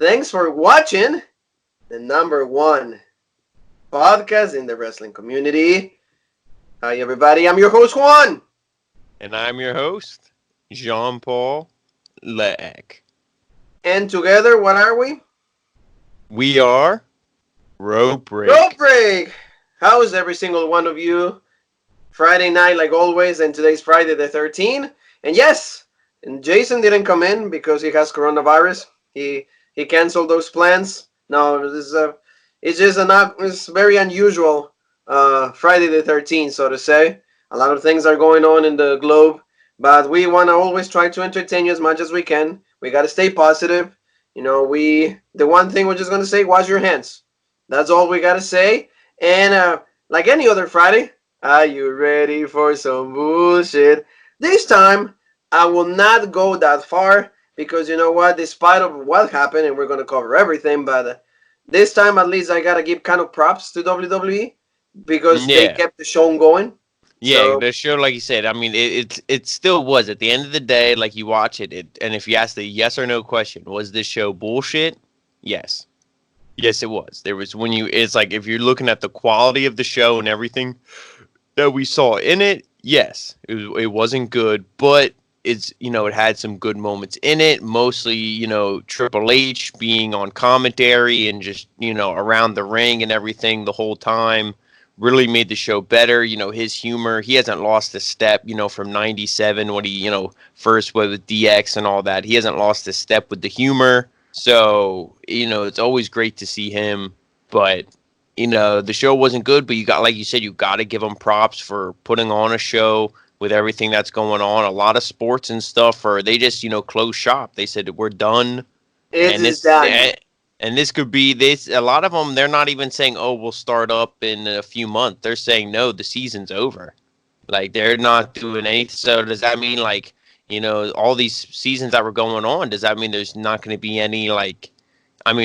Thanks for watching the number one podcast in the wrestling community. Hi, everybody. I'm your host, Juan. And I'm your host, Jean-Paul Leck. And together, what are we? We are Rope Break. Rope Break! How's every single one of you? Friday night, like always, and today's Friday the 13th. And yes, and Jason didn't come in because he has coronavirus. He canceled those plans. No, it's very unusual Friday the 13th, so to say. A lot of things are going on in the globe, but we want to always try to entertain you as much as we can. We got to stay positive. You know, the one thing we're just going to say, wash your hands. That's all we got to say. And like any other Friday, are you ready for some bullshit? This time, I will not go that far because you know what? Despite of what happened, and we're going to cover everything, but this time at least I got to give kind of props to WWE because they kept the show going. Yeah, the show, like you said, I mean, it still was. At the end of the day, like you watch it, and if you ask the yes or no question, was this show bullshit? Yes. Yes, it was. It's like if you're looking at the quality of the show and everything that we saw in it, yes, it wasn't good, but it had some good moments in it. Mostly, Triple H being on commentary and just, around the ring and everything the whole time really made the show better. His humor, he hasn't lost a step, from 97 when he, first was with DX and all that. He hasn't lost a step with the humor. So, it's always great to see him, but the show wasn't good, but like you said, you got to give them props for putting on a show with everything that's going on. A lot of sports and stuff, or they just, close shop. They said, we're done. It's done. And this could be this. A lot of them, they're not even saying, oh, we'll start up in a few months. They're saying, no, the season's over. Like, they're not doing anything. So does that mean, like, all these seasons that were going on, does that mean there's not going to be any,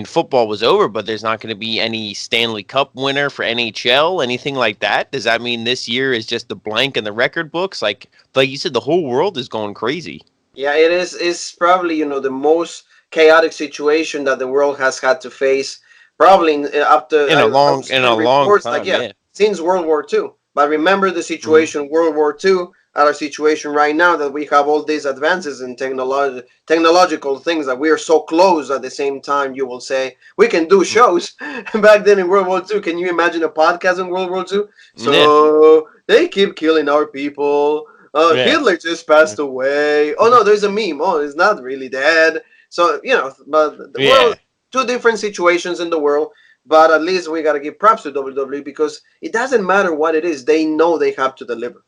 football was over, but there's not going to be any Stanley Cup winner for NHL, anything like that? Does that mean this year is just a blank in the record books? Like you said, the whole world is going crazy. Yeah, it is. It's probably, the most chaotic situation that the world has had to face, probably in a long time, since World War II. But remember the situation, World War II, our situation right now that we have all these advances in technological things that we are so close at the same time. You will say we can do shows. Back then in World War II, can you imagine a podcast in World War II? So they keep killing our people. Hitler just passed away. Oh no, there's a meme. Oh, he's not really dead. So but the world, two different situations in the world. But at least we gotta give props to WWE because it doesn't matter what it is. They know they have to deliver.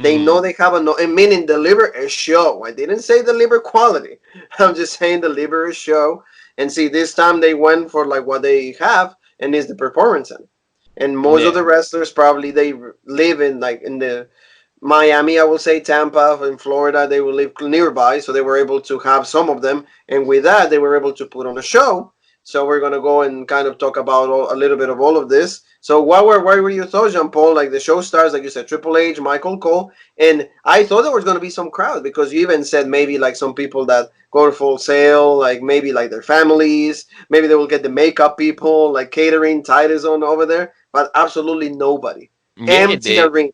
They know they have meaning deliver a show. I didn't say deliver quality. I'm just saying deliver a show. And see, this time they went for like what they have, and is the performance center. And most of the wrestlers probably they live in the Miami, I will say Tampa, in Florida. They will live nearby, so they were able to have some of them. And with that, they were able to put on a show. So we're going to go and kind of talk about a little bit of all of this. So what were your thoughts, Jean-Paul? Like the show stars, like you said, Triple H, Michael Cole. And I thought there was going to be some crowd because you even said maybe like some people that go to Full Sail, like maybe like their families. Maybe they will get the makeup people, like catering, Titus on over there. But absolutely nobody. Empty arena.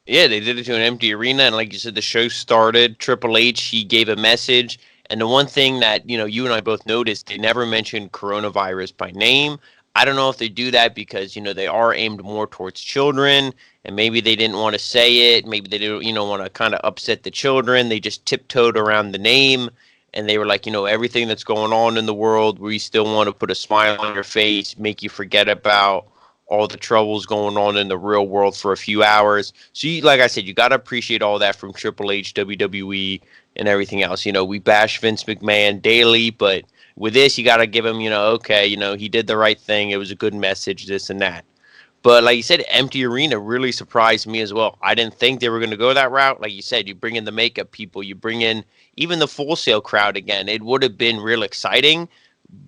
Yeah, they did it to an empty arena. And like you said, the show started. Triple H, he gave a message. And the one thing that, you and I both noticed, they never mentioned coronavirus by name. I don't know if they do that because, they are aimed more towards children and maybe they didn't want to say it. Maybe they didn't, want to kind of upset the children. They just tiptoed around the name and they were like, everything that's going on in the world, we still want to put a smile on your face, make you forget about all the troubles going on in the real world for a few hours. So, like I said, you got to appreciate all that from Triple H, WWE, and everything else. We bash Vince McMahon daily, but with this, you got to give him, he did the right thing. It was a good message, this and that. But like you said, empty arena really surprised me as well. I didn't think they were going to go that route. Like you said, you bring in the makeup people, you bring in even the Full Sail crowd again. It would have been real exciting.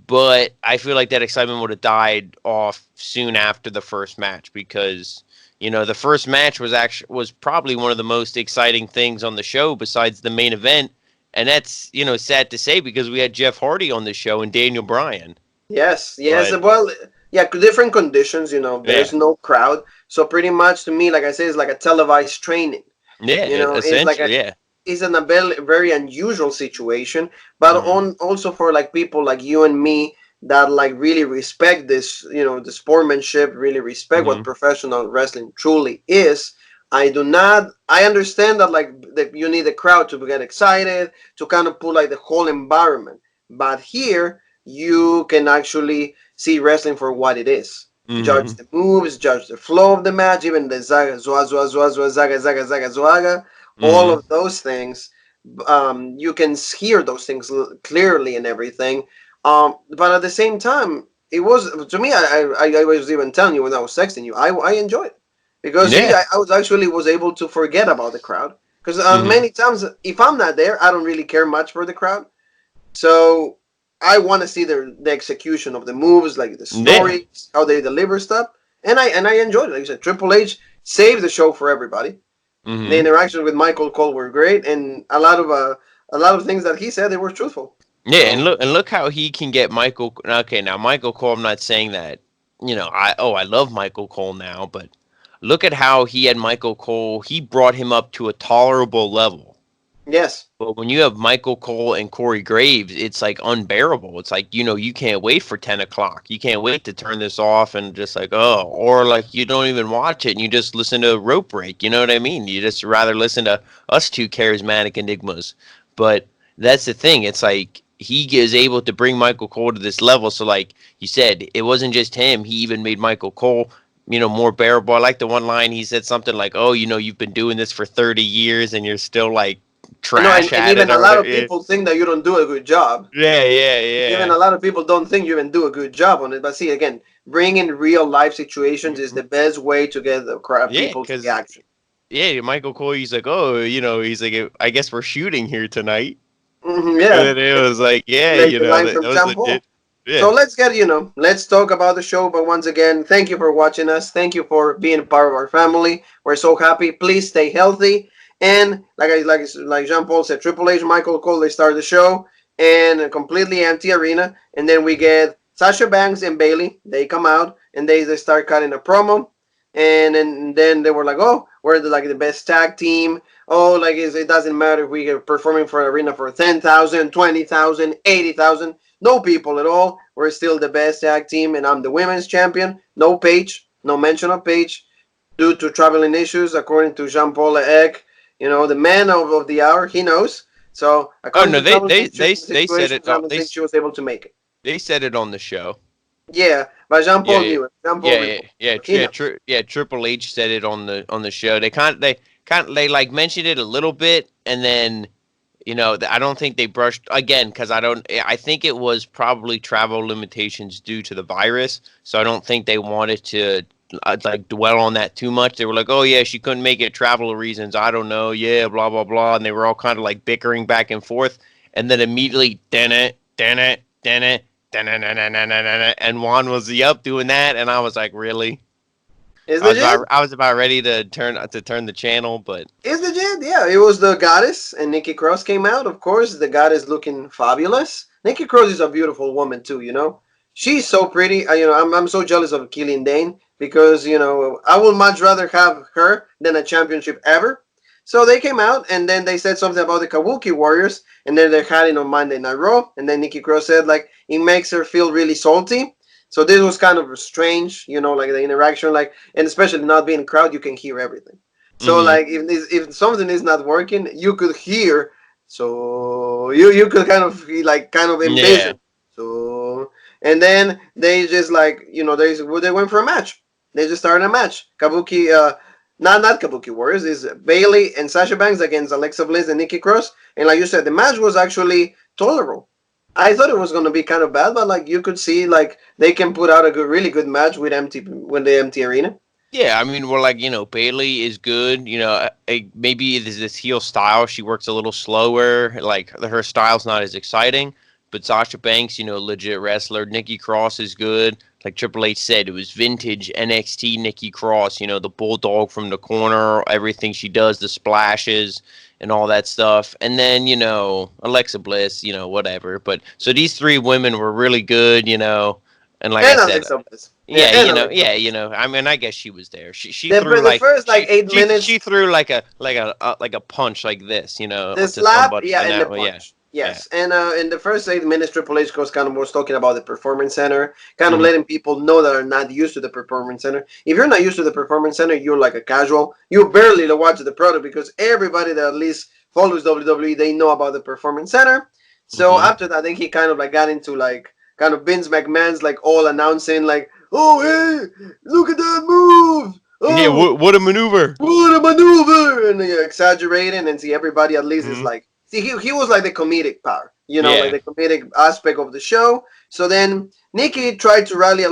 But I feel like that excitement would have died off soon after the first match because, the first match was probably one of the most exciting things on the show besides the main event. And that's, sad to say because we had Jeff Hardy on the show and Daniel Bryan. Yes, yes. But Well, yeah, different conditions. There's yeah, no crowd, so pretty much to me, like I say, it's like a televised training. yeah, It's like essentially, yeah. it's an a very unusual situation, but Hmm. on also for like people like you and me that like really respect this, the sportsmanship, really respect what Hmm. professional wrestling truly is. I understand that like that you need a crowd to get excited, to kind of put like the whole environment, but here you can actually see wrestling for what it is. Judge Hmm. the moves, judge the flow of the match, even the zaga, zwa, zwa, zwa, zwa, zaga, zaga, zaga, zwaga, all Hmm. of those things. You can hear those things clearly and everything. But at the same time, it was to me. I was even telling you when I was texting you. I enjoyed it because Yeah. I was actually was able to forget about the crowd because Hmm. many times if I'm not there, I don't really care much for the crowd. So I want to see the execution of the moves, like the Yeah. stories, how they deliver stuff, and I enjoyed it. Like I said, Triple H saved the show for everybody. The Hmm. interactions with Michael Cole were great, and a lot of things that he said they were truthful. Yeah, and So look how he can get Michael. Okay, now Michael Cole. I'm not saying that. I love Michael Cole now, but look at how he had Michael Cole. He brought him up to a tolerable level. yes, But when you have Michael Cole and Corey Graves, it's like unbearable. It's like, you can't wait for 10 o'clock. You can't wait to turn this off and just like, oh, or like you don't even watch it and you just listen to Rope Break. You know what I mean? You just rather listen to us two charismatic enigmas. But that's the thing. It's like he is able to bring Michael Cole to this level. So, like you said, it wasn't just him. He even made Michael Cole, more bearable. I like the one line he said something like, oh, you've been doing this for 30 years and you're still like, I know, and, trash and at it even a or lot whatever. of Yeah, people think that you don't do a good job. yeah, yeah, Even yeah. a lot of people don't think you even do a good job on it. But see, again, bringing real life situations is Mhm. the best way to get the crowd, Yeah, people's because reaction. Michael Cole, he's like, oh, he's like, I guess we're shooting here tonight, and Yeah, then it was like, yeah, like the line that from was Jean Paul. legit. Yeah. So let's talk about the show. But once again, thank you for watching us. Thank you for being part of our family. We're so happy. Please stay healthy. And like Jean Paul said, Triple H, Michael Cole, they start the show in a completely empty arena, and then we get Sasha Banks and Bailey. They come out and they start cutting a promo, and then they were like, oh, we're the best tag team. Oh, like it doesn't matter if we are performing for an arena for 10,000, 20,000, 80,000. No people at all. We're still the best tag team, and I'm the women's champion. No Paige, no mention of Paige, due to traveling issues, according to Jean Paul Eck. The man of the hour, he knows. So, Oh according no, to they traveling they issues they and they said situations, it. I don't think she was able to make it. They said it on the show. Yeah, but Jean Yeah, Paul yeah, knew it. Jean Paul yeah, yeah, reported. yeah. So he knows. Triple H said it on the show. They like mentioned it a little bit, and then I don't think they brushed again because I think it was probably travel limitations due to the virus. So I don't think they wanted to like dwell on that too much. They were like, oh yeah, she couldn't make it travel reasons. I don't know. Yeah, blah blah blah. And they were all kind of like bickering back and forth. And then immediately, then it, and Juan was up doing that, and I was like, really? It's legit. I was about ready to turn the channel, but It's legit. Yeah, it was the goddess, and Nikki Cross came out. Of course, the goddess looking fabulous. Nikki Cross is a beautiful woman too. She's so pretty. I'm so jealous of Killian Dane because I would much rather have her than a championship ever. So they came out and then they said something about the Kabuki Warriors, and then they had it on Monday Night Raw, and then Nikki Cross said like it makes her feel really salty. So this was kind of strange, like the interaction, like, and especially not being a crowd, you can hear everything. So mm-hmm. like if something is not working, you could hear. So you could kind of Yeah. envision. So and then they just they went for a match. They just started a match. Kabuki not Kabuki Warriors is Bailey and Sasha Banks against Alexa Bliss and Nikki Cross. And like you said, the match was actually tolerable. I thought it was gonna be kind of bad, but like you could see like they can put out a really good match with the empty arena. Yeah, I mean, we're like, Bailey is good. Maybe there's this heel style. She works a little slower. Like her style's not as exciting. But Sasha Banks, legit wrestler. Nikki Cross is good. Like Triple H said, it was vintage NXT Nikki Cross. The bulldog from the corner, everything she does, the splashes and all that stuff. And then, Alexa Bliss, whatever. But so these three women were really good. And like I said, Alexa Bliss. I mean, I guess she was there. She The, threw the like first like 8 minutes. she threw like a punch like this, The to slap, somebody, and the punch. Yes, and in the first 8 minutes, Triple H was kind of was talking about the Performance Center, kind of letting people know that are not used to the Performance Center. If you're not used to the Performance Center, you're like a casual. You barely watch the product because everybody that at least follows WWE, they know about the Performance Center. So after that, I think he kind of like got into like kind of Vince McMahon's like all announcing like, "Oh hey, look at that move! Oh, yeah, what a maneuver! What a maneuver!" And exaggerating, and see everybody at least is like, see he was like the comedic part, like the comedic aspect of the show. So then Nikki tried to rally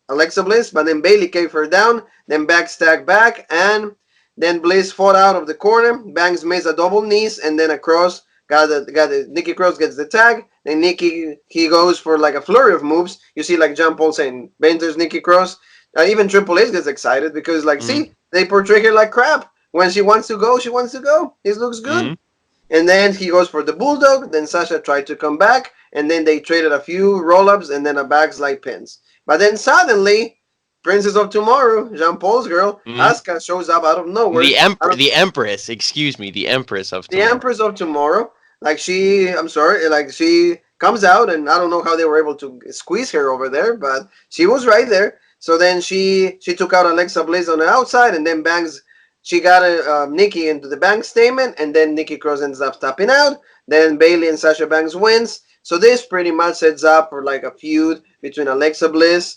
Alexa Bliss, but then Bayley gave her down, then backstab back, and then Bliss fought out of the corner. Banks makes a double knees, and then a cross. Got the Nikki Cross gets the tag. Then he goes for like a flurry of moves. You see like John Paul saying, "Bender's Nikki Cross." Even Triple H gets excited because like, see, they portray her like crap. When she wants to go, she wants to go. It looks good. And then he goes for the Bulldog. Then Sasha tried to come back, and then they traded a few roll-ups and then a backslide pins. But then suddenly, Princess of Tomorrow, Jean Paul's girl, Asuka shows up out of nowhere. The Empress, excuse me, the Empress of Tomorrow. The Empress of Tomorrow. Like she comes out, and I don't know how they were able to squeeze her over there, but she was right there. So then she took out Alexa Bliss on the outside, and then she got Nikki into the bank statement, and then Nikki Cross ends up tapping out. Then Bayley and Sasha Banks wins. So this pretty much sets up for like a feud between Alexa Bliss,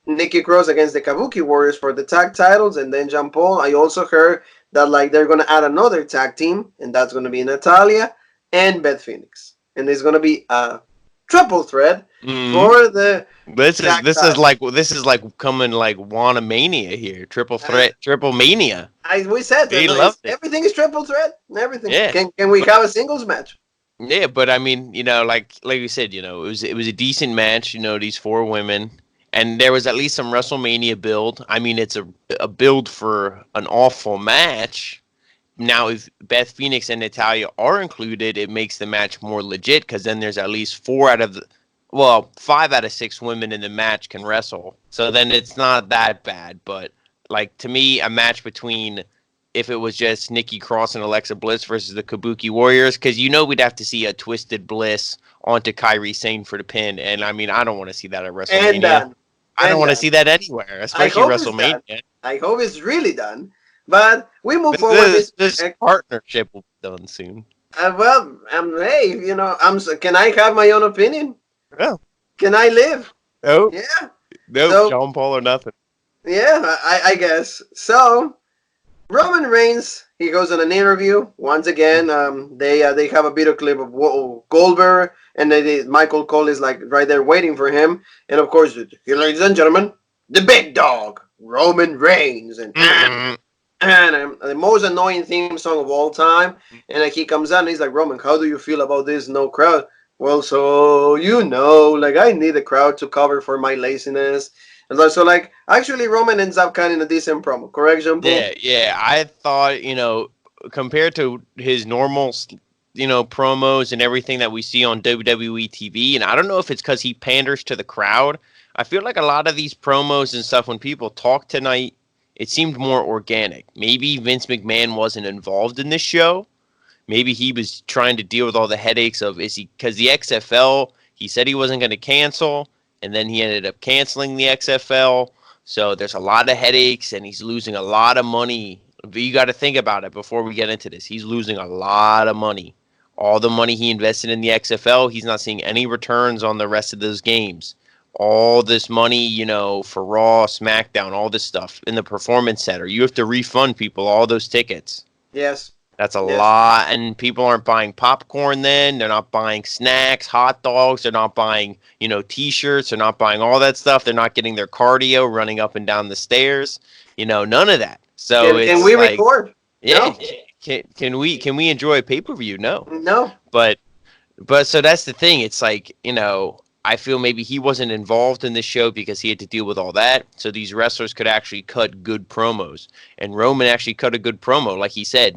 Nikki Cross against the Kabuki Warriors for the tag titles, and then Jean Paul. I also heard that like they're gonna add another tag team, and that's gonna be Natalya and Beth Phoenix, and there's gonna be a triple threat for the. This is like coming like Wanamania here, triple threat, triple mania. We said that everything is triple threat. Everything. Yeah. Can we have a singles match? Yeah, but I mean, like you said, it was a decent match. These four women, and there was at least some WrestleMania build. I mean, it's a build for an awful match. Now, if Beth Phoenix and Natalya are included, it makes the match more legit because then there's at least 5 out of 6 women in the match can wrestle. So then it's not that bad. But like to me, a match between if it was just Nikki Cross and Alexa Bliss versus the Kabuki Warriors, because we'd have to see a twisted Bliss onto Kairi Sane for the pin, and I mean I don't want to see that at WrestleMania. I don't want to see that anywhere, especially WrestleMania. I hope it's really done. But we move forward. This partnership will be done soon. Can I have my own opinion? Yeah. Can I live? No. Yeah. No, so, John Paul or nothing. Yeah, I guess. So, Roman Reigns, he goes on an interview. Once again, they have a video clip of Goldberg, and Michael Cole is like right there waiting for him. And of course, ladies and gentlemen, the big dog, Roman Reigns. And the most annoying theme song of all time. And like he comes out and he's like, "Roman, how do you feel about this no crowd?" "Well, so like I need a crowd to cover for my laziness." And so like actually Roman ends up kind of in a decent promo, correct, Jean Paul? Yeah. I thought, compared to his normal promos and everything that we see on WWE TV, and I don't know if it's because he panders to the crowd. I feel like a lot of these promos and stuff when people talk tonight, it seemed more organic. Maybe Vince McMahon wasn't involved in this show. Maybe he was trying to deal with all the headaches of because the XFL, he said he wasn't going to cancel, and then he ended up canceling the XFL. So there's a lot of headaches, and he's losing a lot of money. But you got to think about it before we get into this. He's losing a lot of money. All the money he invested in the XFL, he's not seeing any returns on the rest of those games. All this money, for Raw, SmackDown, all this stuff in the Performance Center. You have to refund people all those tickets. Yes. That's a lot, and people aren't buying popcorn then. They're not buying snacks, hot dogs. They're not buying, T-shirts. They're not buying all that stuff. They're not getting their cardio, running up and down the stairs. None of that. So can we record? Yeah. No. Can we enjoy a pay-per-view? No. No. But so that's the thing. It's like, I feel maybe he wasn't involved in this show because he had to deal with all that. So these wrestlers could actually cut good promos. And Roman actually cut a good promo. Like he said,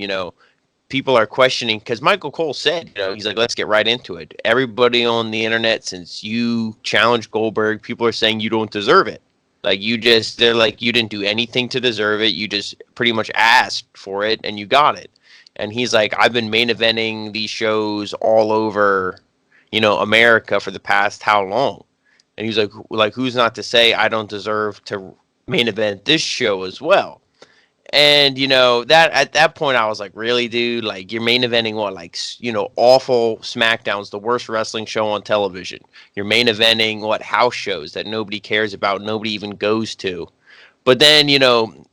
people are questioning, because Michael Cole said, he's like, let's get right into it. Everybody on the internet, since you challenged Goldberg, people are saying you don't deserve it. Like, they're like, you didn't do anything to deserve it. You just pretty much asked for it and you got it. And he's like, I've been main eventing these shows all over, America for the past how long? And he's like, who's not to say I don't deserve to main event this show as well? And that at that point I was like, really, dude? Like, you're main eventing what, like, awful SmackDown's the worst wrestling show on television. You're main eventing what, house shows that nobody cares about, nobody even goes to. But then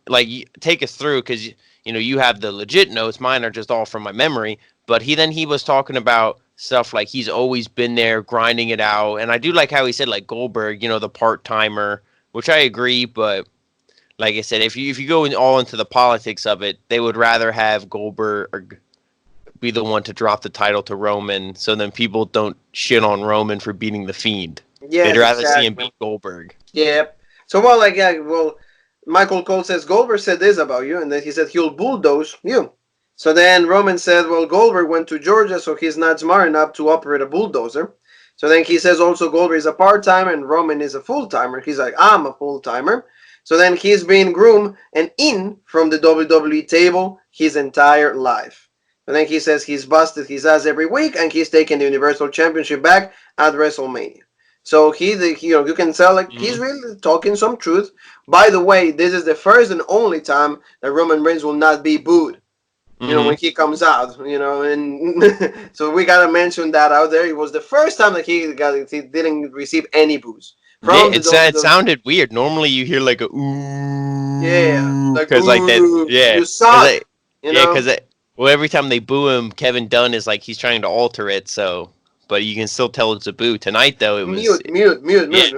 like, take us through, because you have the legit notes. Mine are just all from my memory. But he was talking about stuff like he's always been there grinding it out, and I do like how he said, like, Goldberg, the part timer, which I agree, but. Like I said, if you go all into the politics of it, they would rather have Goldberg be the one to drop the title to Roman, so then people don't shit on Roman for beating the Fiend. Yeah, they'd rather see him beat Goldberg. Yeah. So Michael Cole says Goldberg said this about you, and then he said he'll bulldoze you. So then Roman said, well, Goldberg went to Georgia, so he's not smart enough to operate a bulldozer. So then he says also Goldberg is a part-timer and Roman is a full-timer. He's like, I'm a full-timer. So then he's been groomed and in from the WWE table his entire life. And then he says he's busted his ass every week and he's taking the Universal Championship back at WrestleMania. So you can tell, like, he's really talking some truth. By the way, this is the first and only time that Roman Reigns will not be booed. When he comes out, and so we gotta mention that out there. It was the first time that he didn't receive any boos. It sounded weird. Normally you hear like a ooh. Yeah, like, because like that. Yeah, you saw it. Because every time they boo him, Kevin Dunn is like he's trying to alter it. So, but you can still tell it's a boo. Tonight though, it was mute. Yeah.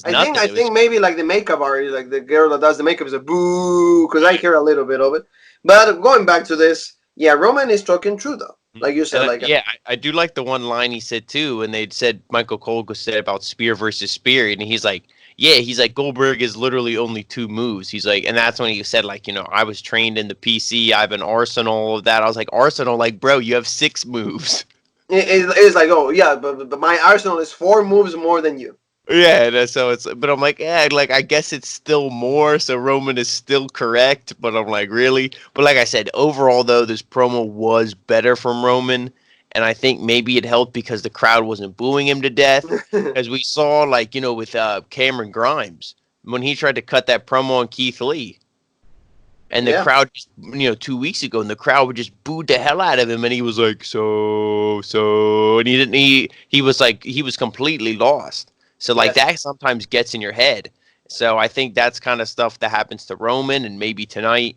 I think maybe like the makeup artist, like the girl that does the makeup, is a boo, because I hear a little bit of it. But going back to this, yeah, Roman is talking true though. Like you said, I do like the one line he said too, and they said Michael Cole said about spear versus spear, and he's like, Goldberg is literally only 2 moves. He's like, and that's when he said, like, I was trained in the PC, I have an arsenal of that. I was like, arsenal, like, bro, you have 6 moves. It's like, oh yeah, but my arsenal is 4 moves more than you. Yeah, so but I'm like, like, I guess it's still more, so Roman is still correct, but I'm like, really? But like I said, overall, though, this promo was better from Roman, and I think maybe it helped because the crowd wasn't booing him to death, as we saw, like, with Cameron Grimes, when he tried to cut that promo on Keith Lee, and the crowd, 2 weeks ago, and the crowd would just boo the hell out of him, and he was like, and he was completely lost. So, like, that sometimes gets in your head. So I think that's kind of stuff that happens to Roman, and maybe tonight,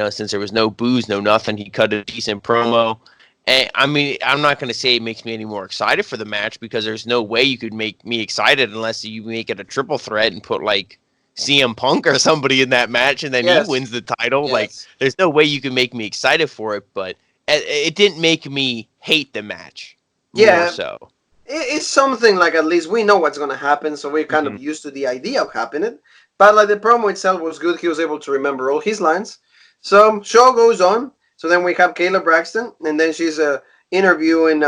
since there was no booze, no nothing, he cut a decent promo. And, I mean, I'm not going to say it makes me any more excited for the match, because there's no way you could make me excited unless you make it a triple threat and put, like, CM Punk or somebody in that match, and then he wins the title. Yes. Like, there's no way you can make me excited for it, but it didn't make me hate the match. More so. It's something like, at least we know what's going to happen, so we're kind of used to the idea of happening. But like, the promo itself was good. He was able to remember all his lines. So show goes on. So then we have Kayla Braxton, and then she's interviewing.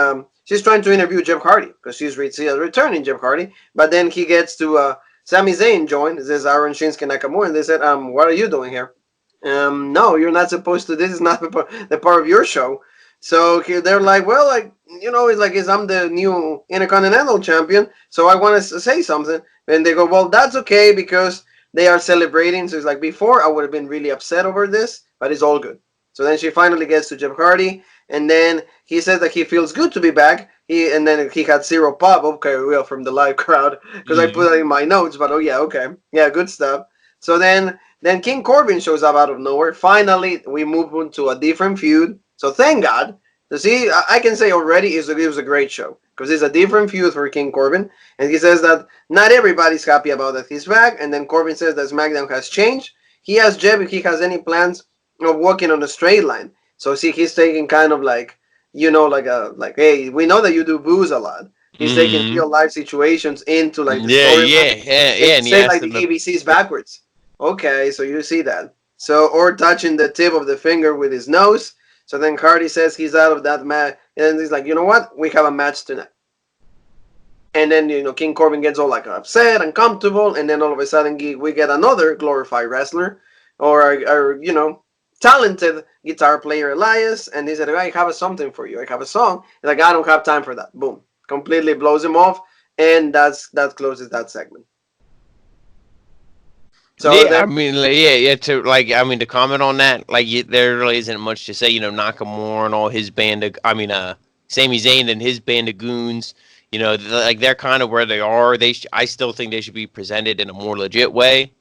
She's trying to interview Jeff Hardy because she's returning Jeff Hardy. But then he gets to Sami Zayn joined. This is Aaron Shinsuke Nakamura, and they said, "What are you doing here? No, you're not supposed to. This is not the part of your show." So they're like, well, like, it's like, I'm the new Intercontinental Champion, so I want to say something. And they go, well, that's okay, because they are celebrating. So it's like, before, I would have been really upset over this, but it's all good. So then she finally gets to Jeff Hardy, and then he says that he feels good to be back. And then he had 0 pop, okay, well, from the live crowd, because I put it in my notes, but good stuff. So then King Corbin shows up out of nowhere. Finally, we move on to a different feud. So thank God. See, I can say already it was a great show, because it's a different feud for King Corbin. And he says that not everybody's happy about that he's back. And then Corbin says that SmackDown has changed. He asks Jeff if he has any plans of walking on a straight line. So see, he's taking kind of like, hey, we know that you do booze a lot. He's taking real life situations into like the story. And say like the ABCs backwards. Okay, so you see that. So, or touching the tip of the finger with his nose. So then Hardy says he's out of that match, and he's like, you know what? We have a match tonight. And then, King Corbin gets all like upset, uncomfortable, and then all of a sudden we get another glorified wrestler, or talented guitar player Elias, and he said, I have something for you. I have a song. He's like, I don't have time for that. Boom. Completely blows him off, and that closes that segment. So yeah, to comment on that, there really isn't much to say. Nakamura and all his band of, Sami Zayn and his band of goons. They're kind of where they are. I still think they should be presented in a more legit way.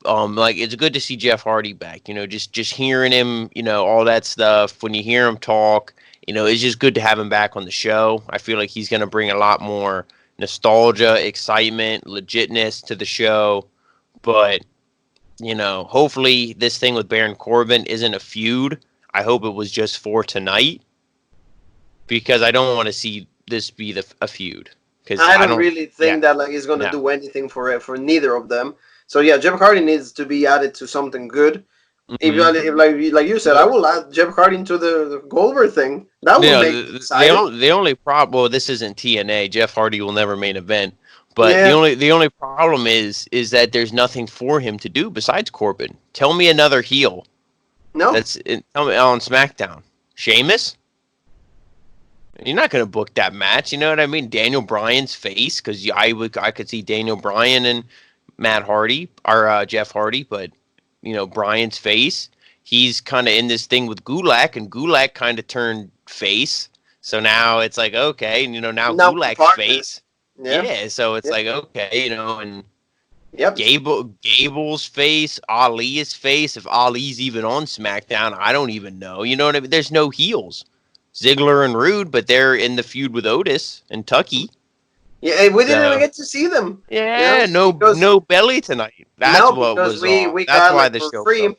It's good to see Jeff Hardy back. Just hearing him, all that stuff. When you hear him talk, it's just good to have him back on the show. I feel like he's going to bring a lot more nostalgia, excitement, legitness to the show. But hopefully this thing with Baron Corbin isn't a feud. I hope it was just for tonight, because I don't want to see this be a feud. I don't really think that he's going to do anything for neither of them. So yeah, Jeff Hardy needs to be added to something good. If like you said, I will add Jeff Hardy into the Goldberg thing. That will make it exciting. The only problem, well, this isn't TNA. Jeff Hardy will never main event. But the only problem is that there's nothing for him to do besides Corbin. Tell me another heel. No. Tell me on SmackDown. Sheamus? You're not going to book that match. You know what I mean? Daniel Bryan's face, because I could see Daniel Bryan and Matt Hardy or Jeff Hardy, but Bryan's face. He's kind of in this thing with Gulak, and Gulak kind of turned face. So now it's like, okay, now Gulak's face. Yeah, so it's like, okay, and Gable's face, Ali's face. If Ali's even on SmackDown, I don't even know. You know what I mean? There's no heels. Ziggler and Rude, but they're in the feud with Otis and Tucky. Yeah, we didn't even get to see them. Yeah, no belly tonight. That's what was we got why the show free.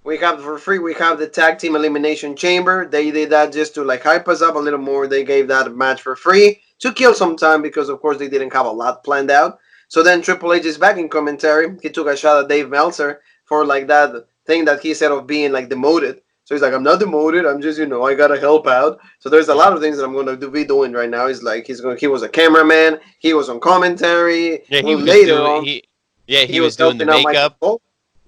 We have for free. We have the tag team elimination chamber. They did that just to hype us up a little more. They gave that match for free to kill some time because of course they didn't have a lot planned out. So then Triple H is back in commentary. He took a shot at Dave Meltzer for that thing that he said of being demoted. So he's like, I'm not demoted. I'm just, I gotta help out. So there's a lot of things that I'm gonna be doing right now. He's like, he was a cameraman. He was on commentary. Yeah, he was doing the makeup.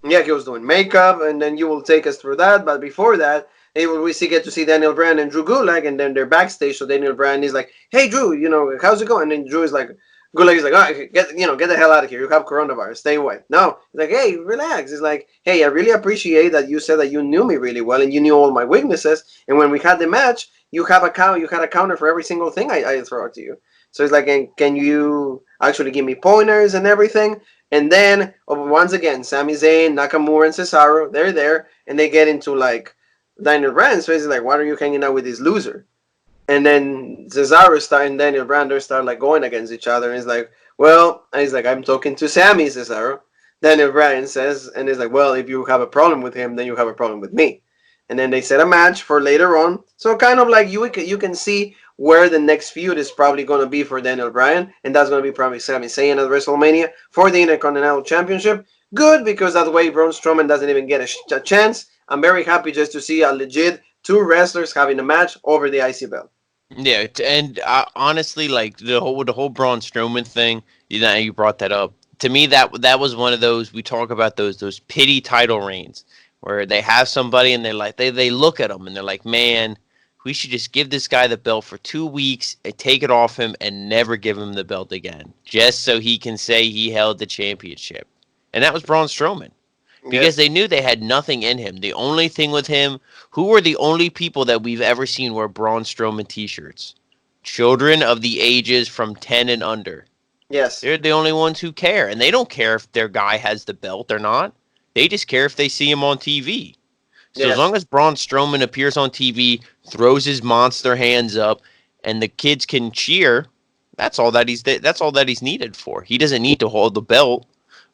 Yeah, he was doing makeup, and then you will take us through that. But before that, we get to see Daniel Bryan and Drew Gulak, and then they're backstage. So Daniel Bryan is like, hey Drew, how's it going? And then Drew is like, Gulak is like, all right, get the hell out of here. You have coronavirus. Stay away. No. He's like, hey, relax. He's like, hey, I really appreciate that you said that you knew me really well and you knew all my weaknesses. And when we had the match, you had a counter for every single thing I throw out to you. So he's like, and can you actually give me pointers and everything? And then once again, Sami Zayn, Nakamura, and Cesaro, they're there, and they get into Daniel Bryan. So he's like, why are you hanging out with this loser? And then Cesaro and Daniel Bryan start going against each other. And he's like, I'm talking to Sammy, Cesaro. Daniel Bryan says, and he's like, well, if you have a problem with him, then you have a problem with me. And then they set a match for later on. So kind of you can see where the next feud is probably going to be for Daniel Bryan. And that's going to be probably Sami Zayn at WrestleMania for the Intercontinental Championship. Good, because that way Braun Strowman doesn't even get a chance. I'm very happy just to see a legit two wrestlers having a match over the IC belt. Yeah, and honestly, the whole Braun Strowman thing, you brought that up. To me, that was one of those, we talk about those pity title reigns where they have somebody and they look at them and they're like, man, we should just give this guy the belt for 2 weeks and take it off him and never give him the belt again, just so he can say he held the championship. And that was Braun Strowman. Because they knew they had nothing in him. The only thing with him, who were the only people that we've ever seen wear Braun Strowman t-shirts? Children of the ages from 10 and under. Yes. They're the only ones who care. And they don't care if their guy has the belt or not. They just care if they see him on TV. So as long as Braun Strowman appears on TV, throws his monster hands up, and the kids can cheer, that's all that he's needed for. He doesn't need to hold the belt.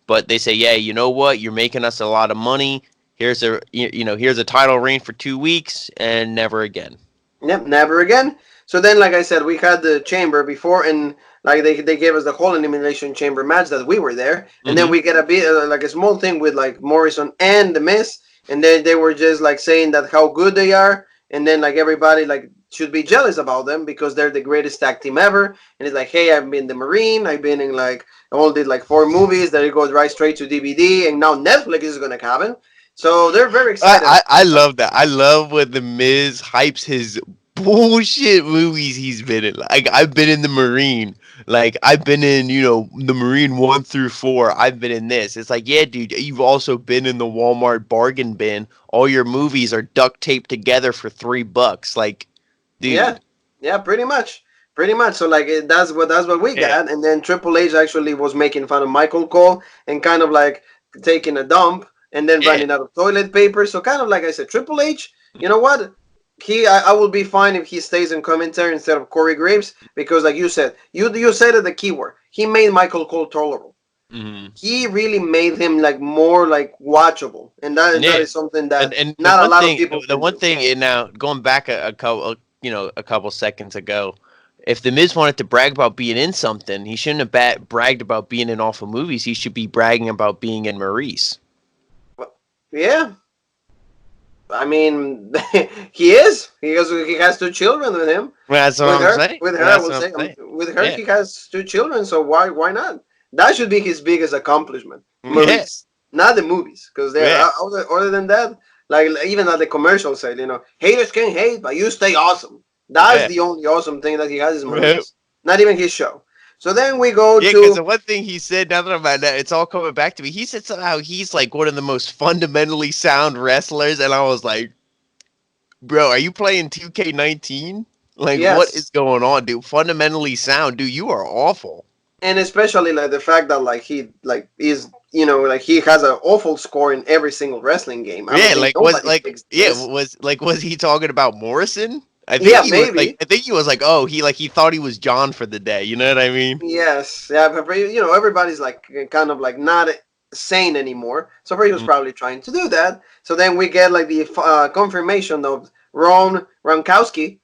But they say, yeah, you know what? You're making us a lot of money. Here's a title reign for 2 weeks and never again. Yep, never again. So then, like I said, we had the chamber before, and they gave us the whole Elimination Chamber match that we were there, and then we get a bit a small thing with Morrison and The Miz, and then they were just saying that how good they are, and then like everybody like should be jealous about them because they're the greatest tag team ever. And it's like, hey, I've been the Marine, I've been in like I only did like 4 movies, that it goes right straight to DVD, and now Netflix is gonna happen. So they're very excited. I love that. I love when the Miz hypes his bullshit movies he's been in. Like I've been in the Marine. Like I've been in, the Marine 1 through 4. I've been in this. It's like, yeah, dude, you've also been in the Walmart bargain bin. All your movies are duct taped together for $3. Like, dude. Yeah, pretty much. Pretty much. So like that's what we got. And then Triple H actually was making fun of Michael Cole and kind of like taking a dump and then running out of toilet paper. So kind of like I said, Triple H, you know what? I will be fine if he stays in commentary instead of Corey Graves, because like you said, you said it, the keyword. He made Michael Cole tolerable. Mm-hmm. He really made him like more like watchable, and that is something that and not a lot of people. The one thing, and now going back a couple seconds ago, if the Miz wanted to brag about being in something, he shouldn't have bragged about being in awful movies. He should be bragging about being in Maurice. Yeah. I mean, he is. He has 2 children with him. That's what I'm saying. With her, I will say. With her, he has 2 children. So why not? That should be his biggest accomplishment. Movies, not the movies, because they're other than that. Like even at the commercial side, haters can hate, but you stay awesome. That's the only awesome thing that he has is movies. Not even his show. So then we go to... because the one thing he said, now that I'm about that, it's all coming back to me. He said somehow he's like one of the most fundamentally sound wrestlers, and I was like, bro, are you playing 2K19? Like, what is going on, dude? Fundamentally sound, dude, you are awful. And especially like the fact that like he like is like he has an awful score in every single wrestling game. Was he talking about Morrison? I think maybe. I think he was like, he thought he was John for the day. You know what I mean? Yes, yeah, but everybody's like kind of like not sane anymore. So he was probably trying to do that. So then we get like the confirmation of Rob Gronkowski.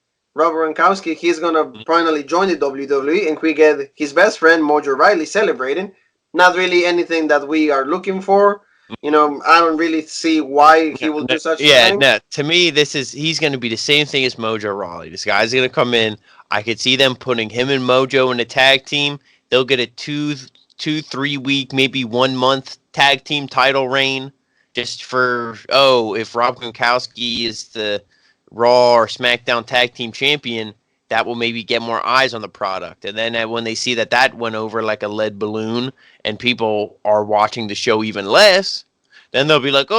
He's gonna finally join the WWE, and we get his best friend Mojo Riley celebrating. Not really anything that we are looking for. I don't really see why he will do such a thing. Yeah, to me, he's going to be the same thing as Mojo Rawley. This guy's going to come in. I could see them putting him and Mojo in a tag team. They'll get a 2-3 week, maybe 1 month tag team title reign, just for if Rob Gronkowski is the Raw or SmackDown tag team champion, that will maybe get more eyes on the product. And then when they see that went over like a lead balloon and people are watching the show even less, then they'll be like,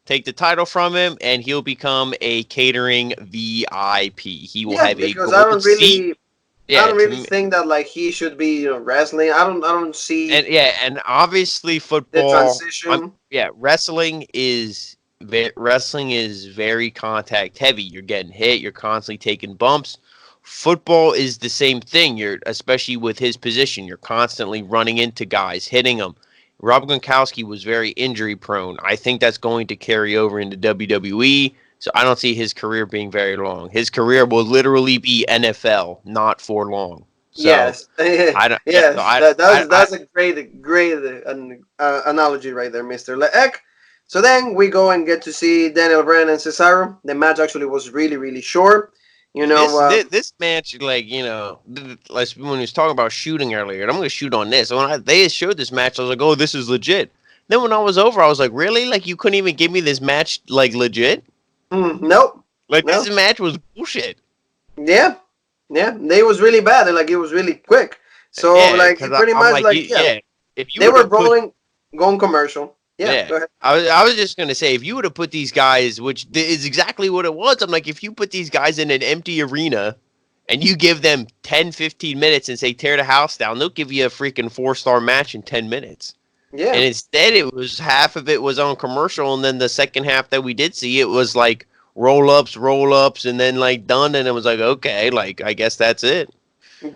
take the title from him and he'll become a catering VIP. He will have a gold seat. I don't really think that like he should be wrestling. I don't see. And obviously football. The transition. Wrestling is very contact heavy. You're getting hit. You're constantly taking bumps. Football is the same thing. Especially with his position, you're constantly running into guys, hitting them. Rob Gronkowski was very injury prone. I think that's going to carry over into WWE. So I don't see his career being very long. His career will literally be NFL, not for long. So, yes. That's a great analogy right there, Mr. Leek. So then we go and get to see Daniel Bryan and Cesaro. The match actually was really, really short. This match, like when he was talking about shooting earlier, and I'm going to shoot on this. When they showed this match, I was like, oh, this is legit. Then when I was over, I was like, really? Like, you couldn't even give me this match, like, legit? Nope. This match was bullshit. Yeah. It was really bad, and like it was really quick. So pretty much if they were going commercial. Yeah. Go ahead. I was just gonna say, if you would have put these guys, which is exactly what it was, I'm like, if you put these guys in an empty arena and you give them 10, 15 minutes and say tear the house down, they'll give you a freaking 4-star match in 10 minutes. Yeah. And instead, it was half of it was on commercial, and then the second half that we did see, it was like roll ups, and then like done, and it was like, okay, like I guess that's it.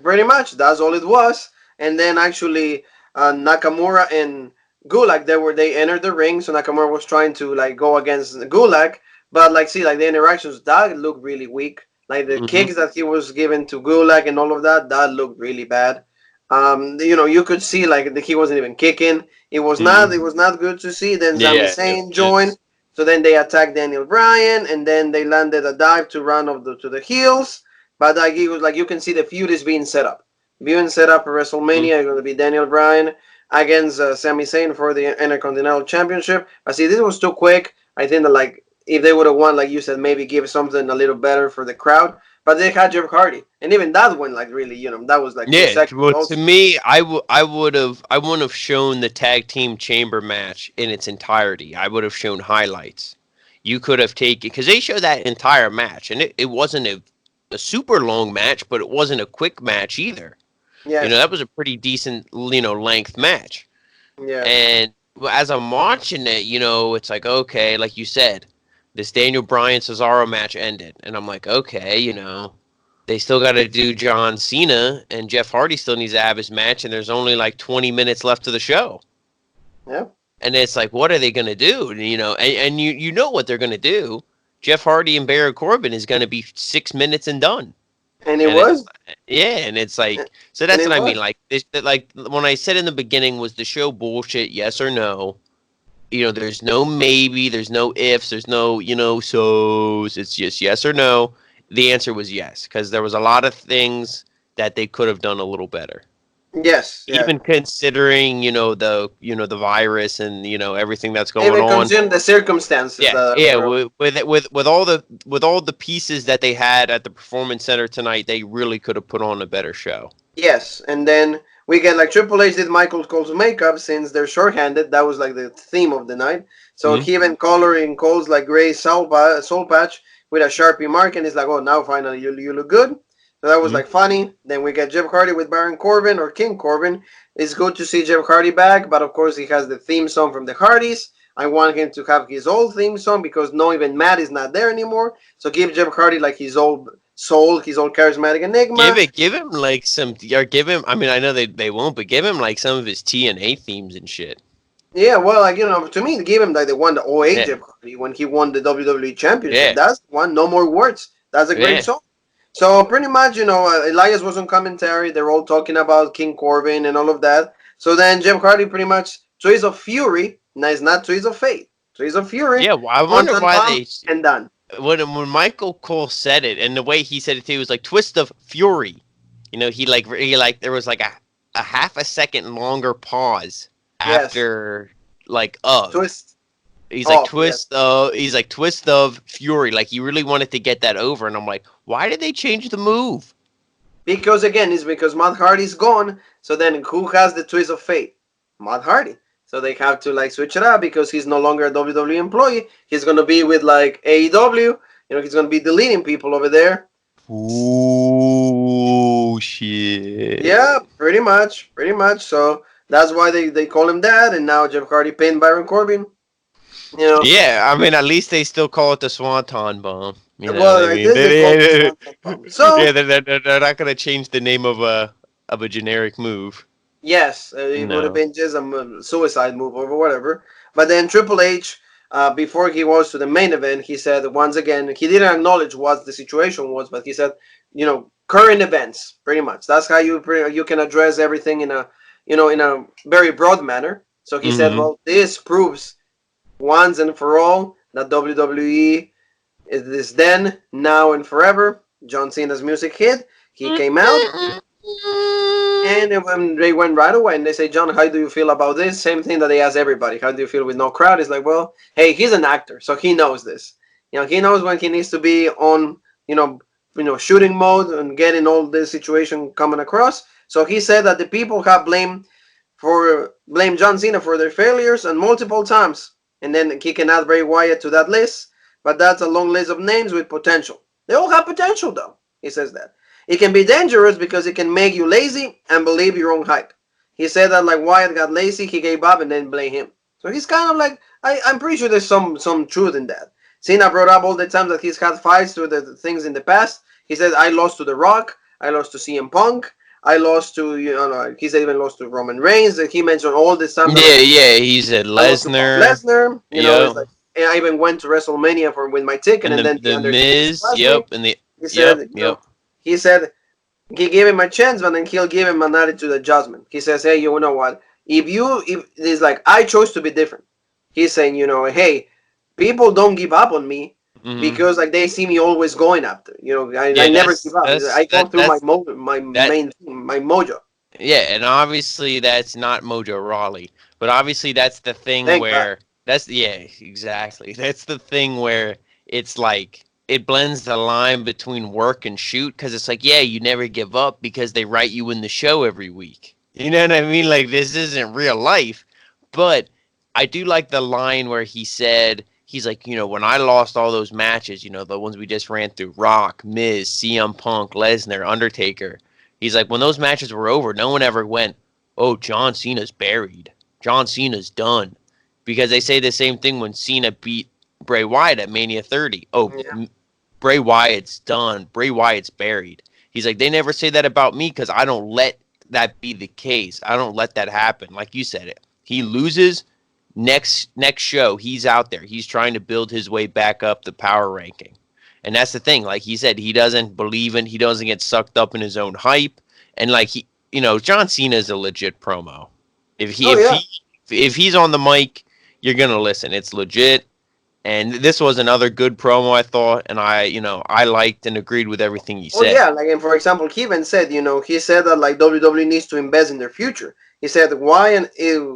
Pretty much, that's all it was. And then actually, Nakamura and Gulak, they entered the ring, so Nakamura was trying to like go against Gulak, but the interactions that looked really weak. Like the kicks that he was giving to Gulak and all of that looked really bad. You could see like he wasn't even kicking. It was not good to see. Then Sami Zayn joined. So then they attacked Daniel Bryan, and then they landed a dive to run to the heels. But like it was like you can see the feud is being set up. Being set up for WrestleMania. It's going to be Daniel Bryan against Sami Zayn for the Intercontinental Championship. I see this was too quick. I think that like if they would have won, like you said, maybe give something a little better for the crowd. But they had Jeff Hardy, and even that went like really, that was like 2 seconds. Well, Also. to me, I wouldn't have shown the tag team chamber match in its entirety. I would have shown highlights. You could have taken because they showed that entire match, and it wasn't a super long match, but it wasn't a quick match either. Yeah, that was a pretty decent length match. Yeah. And as I'm watching it, it's like okay, like you said, this Daniel Bryan Cesaro match ended, and I'm like okay, they still got to do John Cena, and Jeff Hardy still needs to have his match, and there's only like 20 minutes left of the show. Yeah. And it's like, what are they going to do? And you know what they're going to do. Jeff Hardy and Baron Corbin is going to be 6 minutes and done. And it was? Yeah, and it's like, so that's what I mean. Like, like when I said in the beginning, was the show bullshit, yes or no? There's no maybe, there's no ifs, there's no, so's. It's just yes or no. The answer was yes, because there was a lot of things that they could have done a little better. Yes, even considering the virus and everything that's going on. Even considering the circumstances. With all the pieces that they had at the Performance Center tonight, they really could have put on a better show. Yes, and then we get like Triple H did Michael Cole's makeup since they're shorthanded. That was like the theme of the night. So he even coloring Cole's like gray soul patch with a Sharpie mark, and it's like, oh, now finally you look good. So that was like funny. Then we get Jeff Hardy with Baron Corbin or King Corbin. It's good to see Jeff Hardy back, but of course he has the theme song from the Hardys. I want him to have his old theme song because no, even Matt is not there anymore. So give Jeff Hardy like his old soul, his old charismatic enigma. Give him like some, or give him. I mean, I know they won't, but give him like some of his TNA themes and shit. Yeah, well, like to me, give him like the one, the 08 Jeff Hardy when he won the WWE Championship. Yeah. That's one. No more words. That's a great song. So pretty much, Elias was on commentary. They're all talking about King Corbin and all of that. So then Jeff Hardy pretty much Twist of Fury. No, it's not Twist of Fate. Twist of Fury. Yeah, well, I wonder why they and done. When Michael Cole said it, and the way he said it too, was like Twist of Fury. He there was like a half a second longer pause after like Twist. He's like twist of Fury. Like he really wanted to get that over, and I'm like, why did they change the move? Because again, it's because Matt Hardy's gone. So then who has the Twist of Fate? Matt Hardy. So they have to like switch it up because he's no longer a WWE employee. He's gonna be with like AEW. He's gonna be deleting people over there. Ooh, shit. Yeah, pretty much. So that's why they call him that. And now Jeff Hardy pinned Baron Corbin. Yeah, I mean, at least they still call it the Swanton Bomb. They're not going to change the name of a generic move. Yes, it would have been just a suicide move or whatever. But then Triple H, before he was to the main event, he said once again, he didn't acknowledge what the situation was, but he said, current events, pretty much. That's how you can address everything in a very broad manner. So he said, well, this proves once and for all that WWE is then, now, and forever. John Cena's music hit. He came out. And they went right away. And they say, John, how do you feel about this? Same thing that they ask everybody. How do you feel with no crowd? It's like, well, hey, he's an actor. So he knows this. He knows when he needs to be on, shooting mode and getting all this situation coming across. So he said that the people have blamed John Cena for their failures and multiple times. And then he can add Bray Wyatt to that list. But that's a long list of names with potential. They all have potential, though. He says that. It can be dangerous because it can make you lazy and believe your own hype. He said that like Wyatt got lazy, he gave up and then blame him. So he's kind of like, I'm pretty sure there's some truth in that. Cena brought up all the times that he's had fights with the things in the past. He said, I lost to The Rock. I lost to CM Punk. I lost to, he said even lost to Roman Reigns. He mentioned all this time. He said Lesnar. Like, and I even went to WrestleMania with my ticket. And then the Miz, and he said he gave him a chance, but then he'll give him an attitude adjustment. He says, hey, you know what? If it's like, I chose to be different. He's saying, hey, people don't give up on me Mm-hmm. because like they see me always going after. I never give up. I go through my main my mojo. Yeah, and obviously that's not Mojo Rawley, but obviously that's the thing Thank God. where exactly. That's the thing where it's like it blends the line between work and shoot because it's like, yeah, you never give up because they write you in the show every week. You know what I mean? Like this isn't real life, but I do like the line where he said he's like, when I lost all those matches, the ones we just ran through, Rock, Miz, CM Punk, Lesnar, Undertaker. He's like, when those matches were over, no one ever went, oh, John Cena's buried. John Cena's done. Because they say the same thing when Cena beat Bray Wyatt at Mania 30. Oh, Yeah. Bray Wyatt's done. Bray Wyatt's buried. He's like, they never say that about me because I don't let that be the case. I don't let that happen. Like you said, he loses. Next show, he's out there. He's trying to build his way back up the power ranking. And that's the thing. Like he said, he doesn't he doesn't get sucked up in his own hype. And like John Cena is a legit promo. If Oh yeah. if he's on the mic, you're gonna listen. It's legit. And this was another good promo, I thought, and I liked and agreed with everything he Oh said. yeah, like and for example, he even said, he said that like WWE needs to invest in their future. He said Wyatt,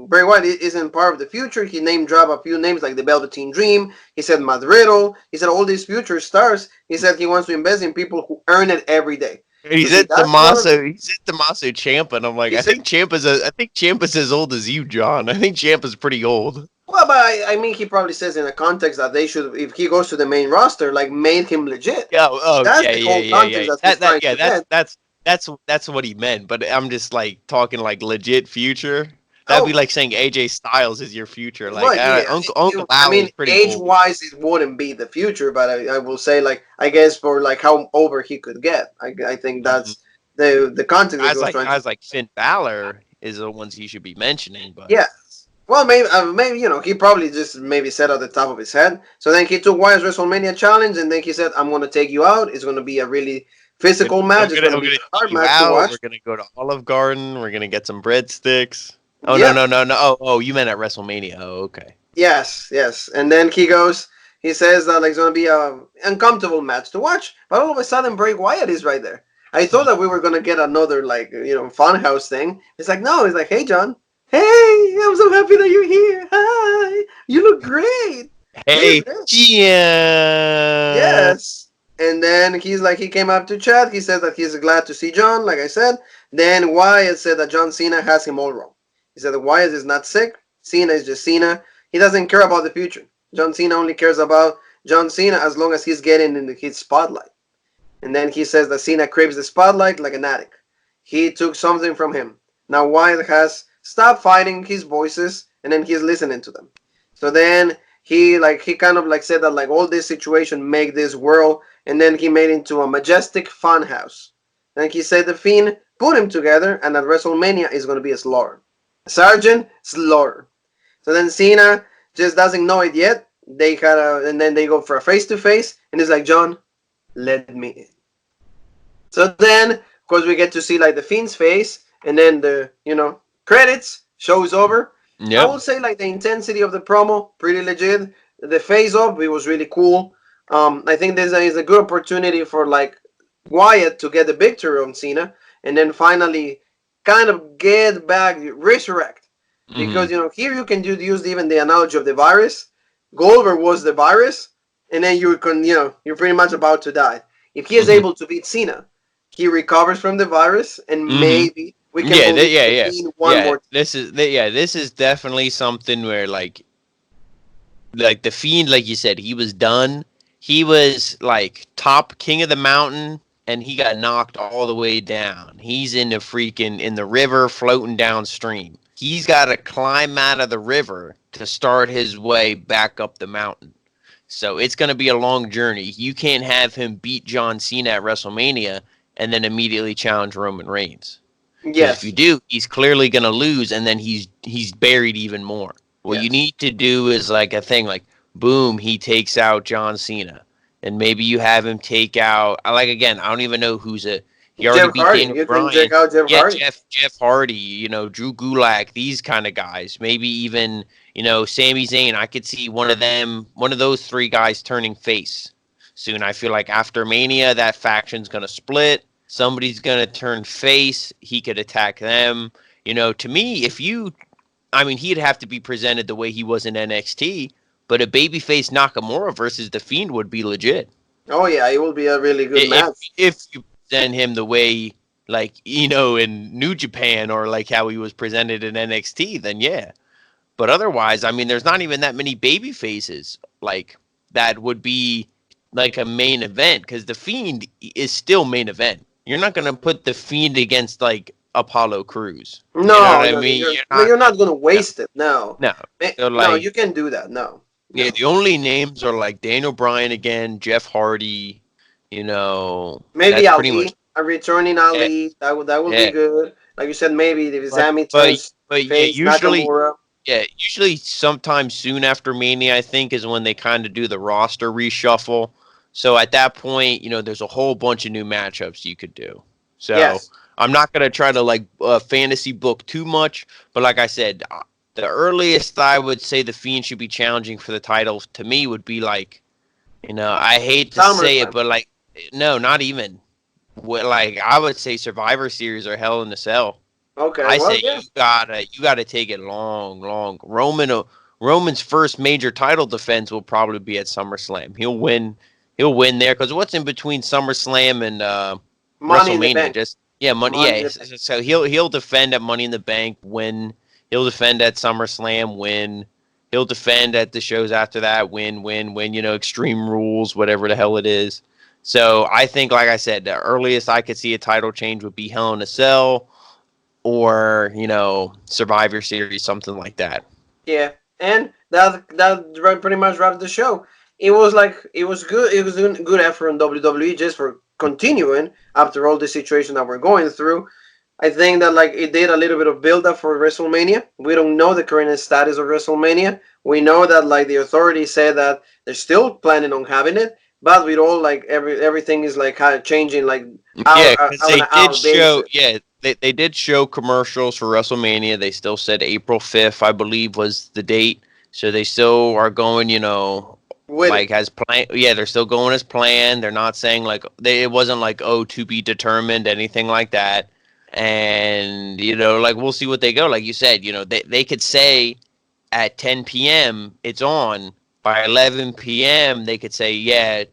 Bray Wyatt isn't part of the future. He name dropped a few names like the Velveteen Dream. He said Matt Riddle. He said all these future stars. He said he wants to invest in people who earn it every day. He's See, at that's one of the, Tommaso. He's at Tommaso Ciampa, and I'm like, he said. I think Ciampa's as old as you, John. I think Ciampa's pretty old. Well, but I mean, he probably says in a context that they should, if he goes to the main roster, like make him legit. Yeah. That's Yeah. the Yeah. whole Yeah. Yeah. context that he's trying to get. That's what he meant. But I'm just like talking like legit future. That'd be Oh, like saying AJ Styles is your future. Like well, yeah. Uncle I Al mean, is pretty age old. wise, it wouldn't be the future, but I will say, like, I guess for like how over he could get, I think Mm-hmm. that's the context that he was trying to. Guys like Finn Balor is the ones he should be mentioning. But Yeah. Well, maybe he probably just maybe said at the top of his head. So then he took Wyatt's WrestleMania challenge, and then he said, "I'm going to take you out. It's going to be a really physical match. It's going to be a hard take you match to out. watch." We're gonna go to Olive Garden. We're gonna get some breadsticks. Oh no Yeah. no no no! Oh, you meant at WrestleMania. Oh, okay. Yes. And then he says that like it's gonna be a uncomfortable match to watch, but all of a sudden Bray Wyatt is right there. I thought that we were gonna get another like funhouse thing. It's like no, it's like hey John, hey, I'm so happy that you're here. Hi, you look great. Hey, Yes. And then he came up to chat. He said that he's glad to see John, like I said. Then Wyatt said that John Cena has him all wrong. He said that Wyatt is not sick. Cena is just Cena. He doesn't care about the future. John Cena only cares about John Cena as long as he's getting in his spotlight. And then he says that Cena craves the spotlight like an addict. He took something from him. Now Wyatt has stopped fighting his voices and then he's listening to them. So then he kind of like said that like all this situation make this world, and then he made it into a majestic fun house. And he said the Fiend put him together, and at WrestleMania is going to be a slaughter. Sergeant Slaughter. So then Cena just doesn't know it yet. And then they go for a face to face, and it's like John, let me in. So then, of course, we get to see like the Fiend's face, and then the credits shows over. Yep. I will say like the intensity of the promo, pretty legit. The face off, it was really cool. I think this is a good opportunity for like Wyatt to get the victory on Cena, and then finally kind of get back, resurrect. Because here you can use even the analogy of the virus. Goldberg was the virus, and then you're pretty much about to die. If he is able to beat Cena, he recovers from the virus, and maybe we can one more. This is definitely something where like the Fiend, like you said, he was done. He was like top king of the mountain, and he got knocked all the way down. He's in the river, floating downstream. He's got to climb out of the river to start his way back up the mountain. So it's going to be a long journey. You can't have him beat John Cena at WrestleMania and then immediately challenge Roman Reigns. Yes. If you do, he's clearly going to lose, and then he's buried even more. What you need to do is like a thing like, boom, he takes out John Cena. And maybe you have him take out, again, I don't even know who's He already Jeff beat Hardy. Daniel You can check Bryan. out Jeff Yeah, Hardy. Jeff Hardy, Drew Gulak, these kind of guys. Maybe even, Sami Zayn. I could see one of those three guys turning face soon. I feel like after Mania, that faction's going to split. Somebody's going to turn face. He could attack them. To me, he'd have to be presented the way he was in NXT, but a babyface Nakamura versus The Fiend would be legit. Oh yeah, it will be a really good match. If you present him the way, in New Japan or like how he was presented in NXT, then yeah. But otherwise, there's not even that many baby faces that would be like a main event, because the Fiend is still main event. You're not gonna put the Fiend against Apollo Crews. No, you know what no, I mean? you're not going to waste it. No, no. So no, you can do that. No. Yeah, the only names are Daniel Bryan again, Jeff Hardy. Maybe That's pretty Ali, much a returning it. Ali. That would be Yeah. good. Like you said, maybe if Sami But turns yeah, face Nakamura. usually sometime soon after Mania, I think, is when they kind of do the roster reshuffle. So at that point, there's a whole bunch of new matchups you could do. So Yes. I'm not gonna try to fantasy book too much, but like I said, the earliest I would say the Fiend should be challenging for the title to me would be I hate to say it, but no, not even. I would say Survivor Series or Hell in a Cell. Okay. I Well, say yeah. you gotta take it long. Roman's first major title defense will probably be at SummerSlam. He'll win there, because what's in between SummerSlam and Money in the WrestleMania? Bank. Just money. Money in Yeah, the Bank. so he'll defend at Money in the Bank, win. He'll defend at SummerSlam, win. He'll defend at the shows after that, win. Extreme Rules, whatever the hell it is. So I think, like I said, the earliest I could see a title change would be Hell in a Cell, or Survivor Series, something like that. Yeah, and that pretty much wrapped the show. It was good. It was a good effort on WWE just for continuing after all the situation that we're going through. I think that it did a little bit of build up for WrestleMania. We don't know the current status of WrestleMania. We know that the authorities said that they're still planning on having it, but with all everything is kind of changing Yeah, because they did show. basis. Yeah, they did show commercials for WrestleMania. They still said April 5th, I believe, was the date. So they still are going. As planned. Yeah, they're still going as planned. They're not saying it wasn't to be determined, anything like that. And we'll see what they go. Like you said, they could say at 10 p.m. it's on. By 11 p.m. they could say, yeah,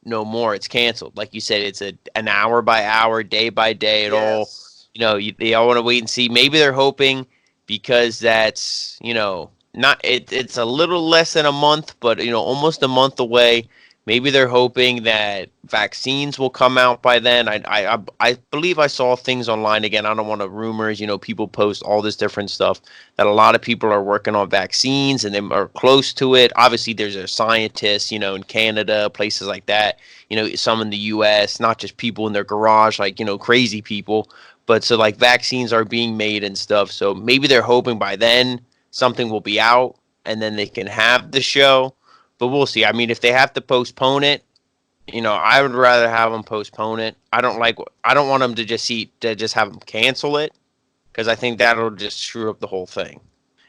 no more, it's canceled. Like you said, it's an hour by hour, day by day. It all, they all want to wait and see. Maybe they're hoping, because that's not it's a little less than a month, but almost a month away. Maybe they're hoping that vaccines will come out by then. I believe I saw things online again. I don't want to rumors. People post all this different stuff, that a lot of people are working on vaccines and they are close to it. Obviously, there's a scientists, in Canada, places like that. Some in the U.S., not just people in their garage, crazy people. But so vaccines are being made and stuff. So maybe they're hoping by then something will be out and then they can have the show. But we'll see. If they have to postpone it, I would rather have them postpone it. I don't want them to just have them cancel it, because I think that'll just screw up the whole thing.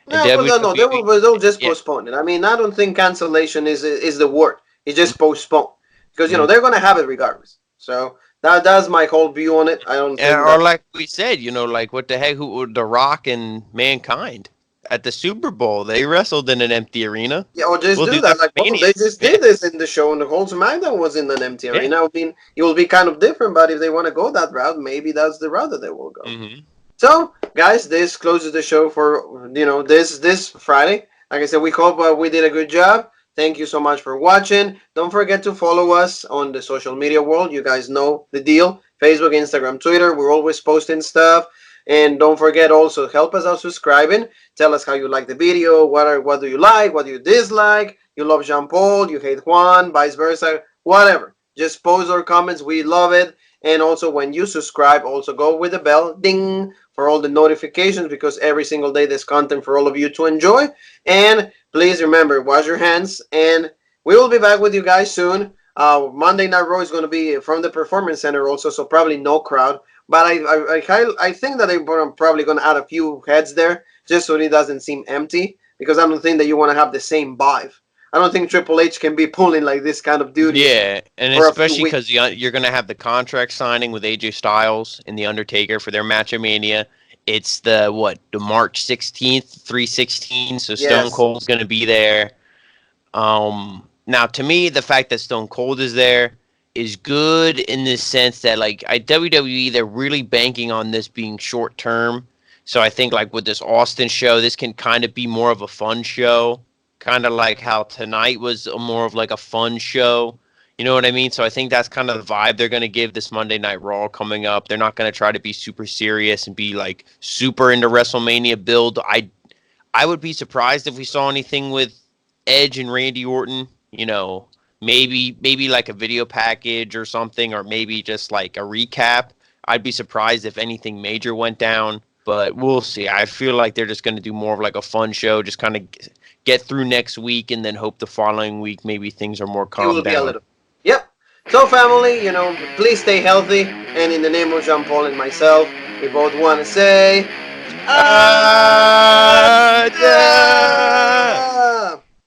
And No, no, they'll just yeah. postpone it. I don't think cancellation is the word. It's just postpone, because they're gonna have it regardless. So that's my whole view on it. I don't think. Or like we said, what the heck? Who The Rock and Mankind at the Super Bowl, they wrestled in an empty arena. Yeah, or just we'll do that. They just did this in the show, and the whole Smackdown was in an empty arena. It will be kind of different, but if they want to go that route, maybe that's the route that they will go. Mm-hmm. So, guys, this closes the show for this Friday. Like I said, we hope we did a good job. Thank you so much for watching. Don't forget to follow us on the social media world. You guys know the deal. Facebook, Instagram, Twitter. We're always posting stuff. And don't forget also, help us out subscribing. Tell us how you like the video. What do you like? What do you dislike? You love Jean Paul. You hate Juan. Vice versa. Whatever. Just post our comments. We love it. And also, when you subscribe, also go with the bell, ding, for all the notifications, because every single day there's content for all of you to enjoy. And please remember, wash your hands. And we will be back with you guys soon. Monday Night Raw is going to be from the Performance Center also, so probably no crowd. But I think that they're probably going to add a few heads there just so it doesn't seem empty, because I don't think that you want to have the same vibe. I don't think Triple H can be pulling like this kind of duties. Yeah, and especially because you're going to have the contract signing with AJ Styles and The Undertaker for their match at Mania. It's the March 16th, 3/16, so Stone Cold's going to be there. Now, to me, the fact that Stone Cold is there is good in the sense that, like, WWE, they're really banking on this being short term. So I think, like, with this Austin show, this can kind of be more of a fun show, kind of like how tonight was more of like a fun show. You know what I mean? So I think that's kind of the vibe they're going to give this Monday Night Raw coming up. They're not going to try to be super serious and be like super into WrestleMania build. I would be surprised if we saw anything with Edge and Randy Orton. You know, maybe like a video package or something, or maybe just like a recap. I'd be surprised if anything major went down, but we'll see. I feel like they're just going to do more of like a fun show, just kind of get through next week and then hope the following week maybe things are more calm down. Yep. So family, please stay healthy, and in the name of Jean Paul and myself, we both want to say,